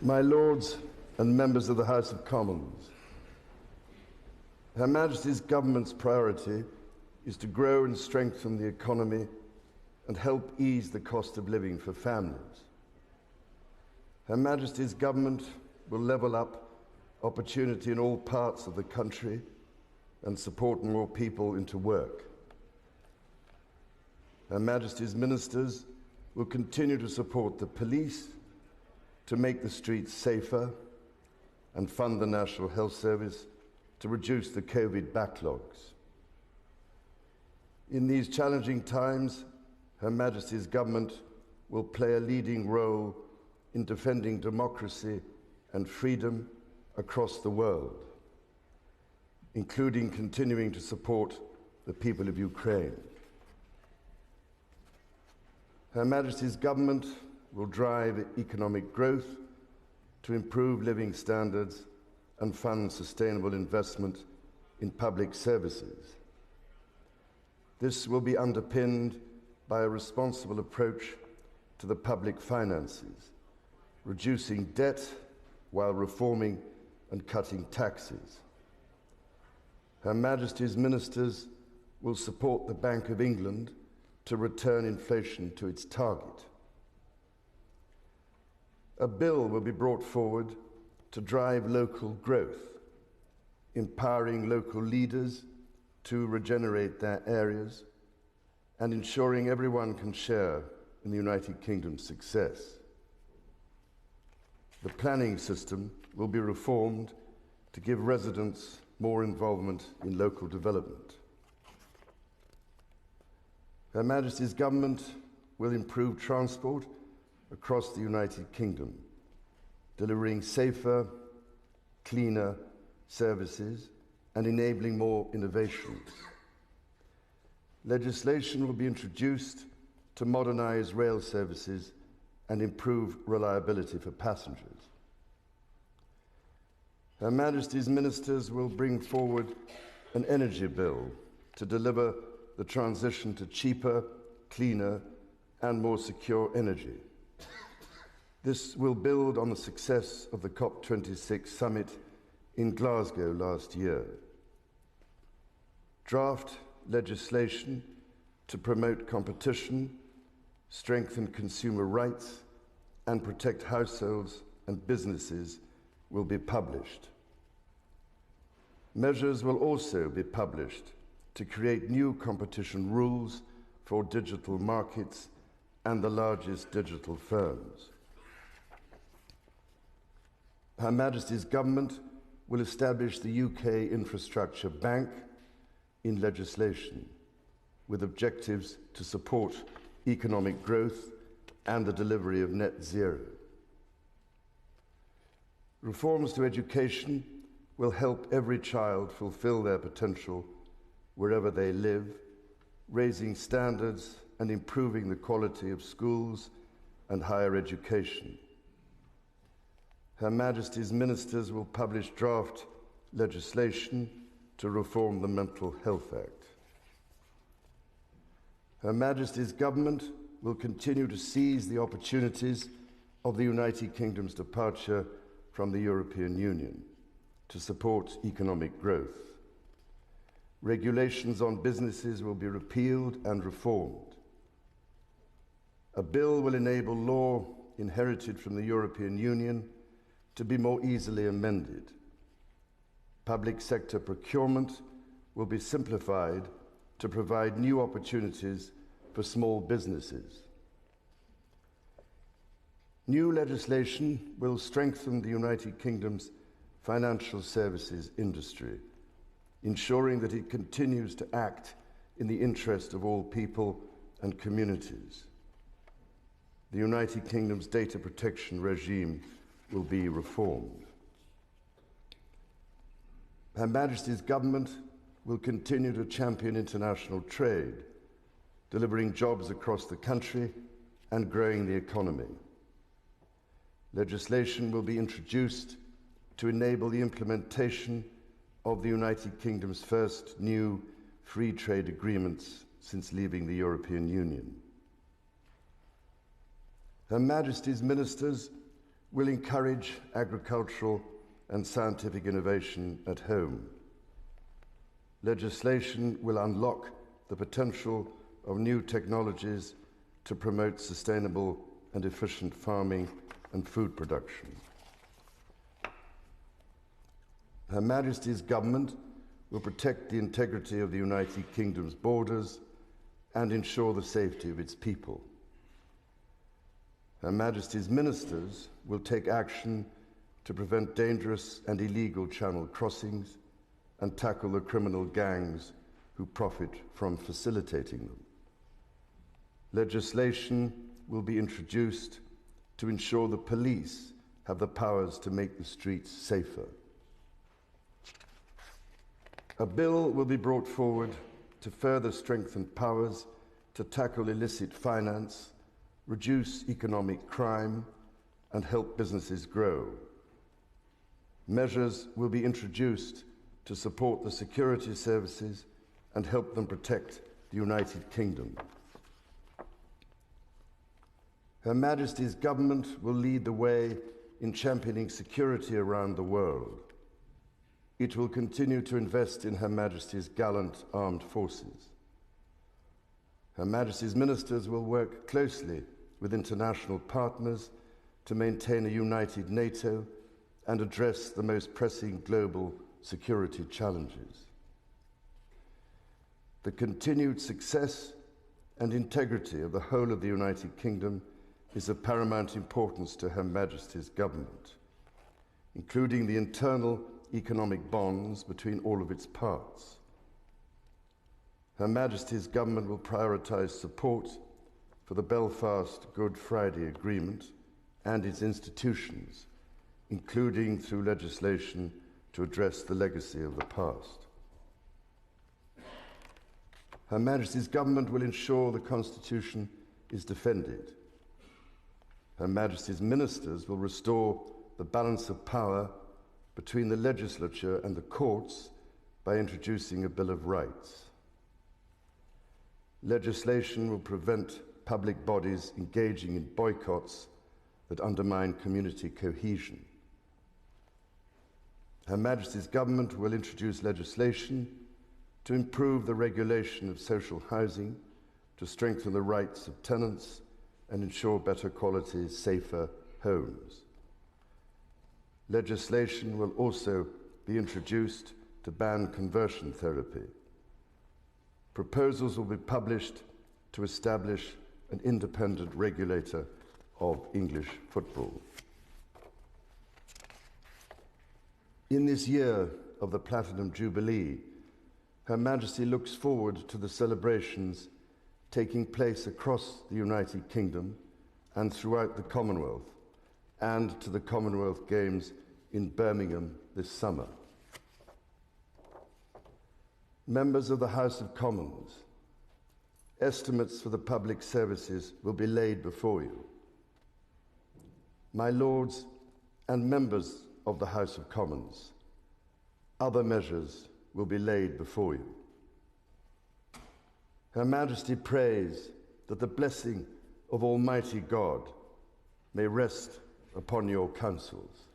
My Lords and members of the House of Commons, Her Majesty's government's priority is to grow and strengthen the economy and help ease the cost of living for families. Her Majesty's government will level up opportunity in all parts of the country and support more people into work. Her Majesty's ministers will continue to support the police to make the streets safer and fund the National Health Service to reduce the COVID backlogs. In these challenging times, Her Majesty's government will play a leading role in defending democracy and freedom across the world, including continuing to support the people of Ukraine. Her Majesty's government will drive economic growth to improve living standards and fund sustainable investment in public services. This will be underpinned by a responsible approach to the public finances, reducing debt while reforming and cutting taxes. Her Majesty's ministers will support the Bank of England to return inflation to its target. A bill will be brought forward to drive local growth, empowering local leaders to regenerate their areas and ensuring everyone can share in the United Kingdom's success. The planning system will be reformed to give residents more involvement in local development. Her Majesty's government will improve transport across the United Kingdom, delivering safer, cleaner services and enabling more innovations. Legislation will be introduced to modernise rail services and improve reliability for passengers. Her Majesty's ministers will bring forward an energy bill to deliver the transition to cheaper, cleaner and more secure energy. This will build on the success of the COP26 summit in Glasgow last year. Draft legislation to promote competition, strengthen consumer rights and protect households and businesses will be published. Measures will also be published to create new competition rules for digital markets and the largest digital firms. Her Majesty's government will establish the UK Infrastructure Bank in legislation, with objectives to support economic growth and the delivery of net zero. Reforms to education will help every child fulfil their potential wherever they live, raising standards and improving the quality of schools and higher education. Her Majesty's ministers will publish draft legislation to reform the Mental Health Act. Her Majesty's government will continue to seize the opportunities of the United Kingdom's departure from the European Union to support economic growth. Regulations on businesses will be repealed and reformed. A bill will enable law inherited from the European Union to be more easily amended. Public sector procurement will be simplified to provide new opportunities for small businesses. New legislation will strengthen the United Kingdom's financial services industry, ensuring that it continues to act in the interest of all people and communities. The United Kingdom's data protection regime will be reformed. Her Majesty's government will continue to champion international trade, delivering jobs across the country and growing the economy. Legislation will be introduced to enable the implementation of the United Kingdom's first new free trade agreements since leaving the European Union. Her Majesty's ministers will encourage agricultural and scientific innovation at home. Legislation will unlock the potential of new technologies to promote sustainable and efficient farming and food production. Her Majesty's government will protect the integrity of the United Kingdom's borders and ensure the safety of its people. Her Majesty's ministers will take action to prevent dangerous and illegal channel crossings and tackle the criminal gangs who profit from facilitating them. Legislation will be introduced to ensure the police have the powers to make the streets safer. A bill will be brought forward to further strengthen powers to tackle illicit finance, reduce economic crime, and help businesses grow. Measures will be introduced to support the security services and help them protect the United Kingdom. Her Majesty's government will lead the way in championing security around the world. It will continue to invest in Her Majesty's gallant armed forces. Her Majesty's ministers will work closely with international partners to maintain a united NATO and address the most pressing global security challenges. The continued success and integrity of the whole of the United Kingdom is of paramount importance to Her Majesty's government, including the internal economic bonds between all of its parts. Her Majesty's government will prioritise support for the Belfast Good Friday Agreement and its institutions, including through legislation to address the legacy of the past. Her Majesty's government will ensure the Constitution is defended. Her Majesty's ministers will restore the balance of power between the legislature and the courts by introducing a Bill of Rights. Legislation will prevent public bodies engaging in boycotts that undermine community cohesion. Her Majesty's government will introduce legislation to improve the regulation of social housing, to strengthen the rights of tenants and ensure better quality, safer homes. Legislation will also be introduced to ban conversion therapy. Proposals will be published to establish an independent regulator of English football. In this year of the Platinum Jubilee, Her Majesty looks forward to the celebrations taking place across the United Kingdom and throughout the Commonwealth, and to the Commonwealth Games in Birmingham this summer. Members of the House of Commons, estimates for the public services will be laid before you. My Lords and members of the House of Commons, other measures will be laid before you. Her Majesty prays that the blessing of Almighty God may rest upon your councils.